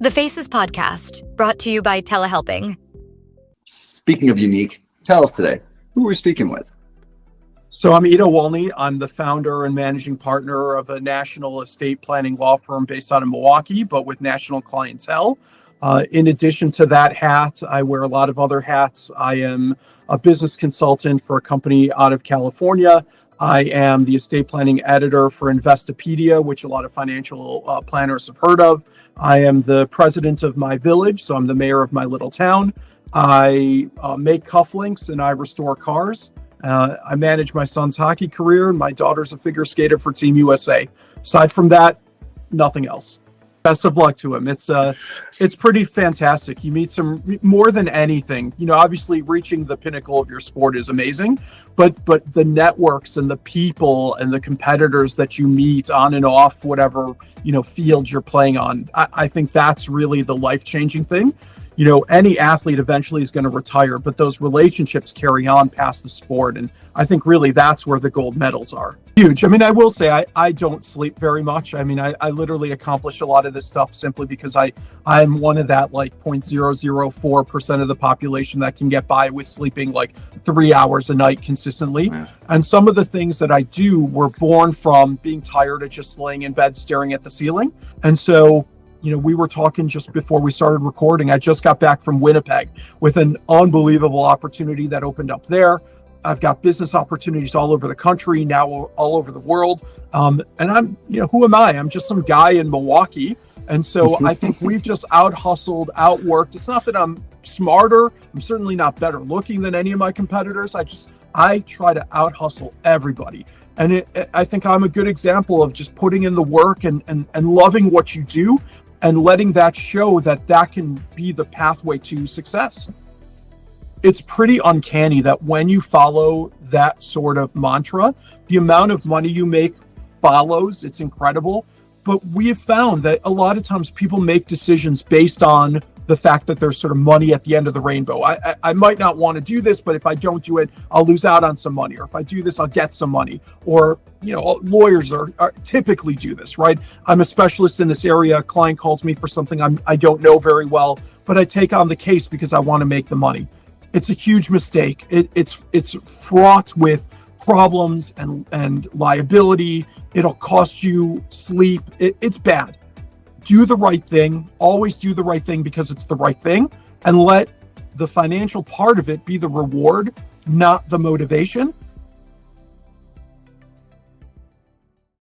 The Faces Podcast, brought to you by Telehelping. Speaking of unique, tell us today, who are we speaking with? So I'm Ido Wolny. I'm the founder and managing partner of a national estate planning law firm based out of Milwaukee, but with national clientele. In addition to that hat, I wear a lot of other hats. I am a business consultant for a company out of California. I am the estate planning editor for Investopedia, which a lot of financial planners have heard of. I am the president of my village, so I'm the mayor of my little town. I make cufflinks and I restore cars. I manage my son's hockey career, and my daughter's a figure skater for Team USA. Aside from that, nothing else. Best of luck to him. It's pretty fantastic. You meet some, more than anything, obviously reaching the pinnacle of your sport is amazing, but the networks and the people and the competitors that you meet on and off whatever, field you're playing on, I think that's really the life-changing thing. Any athlete eventually is going to retire, but those relationships carry on past the sport. And I think really that's where the gold medals are. Huge. I will say I don't sleep very much. I literally accomplish a lot of this stuff simply because I'm one of that 0.004% of the population that can get by with sleeping 3 hours a night consistently. Yeah. And some of the things that I do were born from being tired of just laying in bed staring at the ceiling. And so we were talking just before we started recording. I just got back from Winnipeg with an unbelievable opportunity that opened up there. I've got business opportunities all over the country, now all over the world. And I'm, who am I? I'm just some guy in Milwaukee. And so I think we've just out-hustled, outworked. It's not that I'm smarter. I'm certainly not better looking than any of my competitors. I try to out-hustle everybody. And I think I'm a good example of just putting in the work and loving what you do, and letting that show that can be the pathway to success. It's pretty uncanny that when you follow that sort of mantra, the amount of money you make follows. It's incredible. But we have found that a lot of times people make decisions based on the fact that there's sort of money at the end of the rainbow. I might not want to do this, but if I don't do it, I'll lose out on some money. Or if I do this, I'll get some money. Or, lawyers are typically do this, right? I'm a specialist in this area. A client calls me for something I don't know very well, but I take on the case because I want to make the money. It's a huge mistake. It's fraught with problems and liability. It'll cost you sleep. It's bad. Do the right thing. Always do the right thing because it's the right thing, and let the financial part of it be the reward, not the motivation.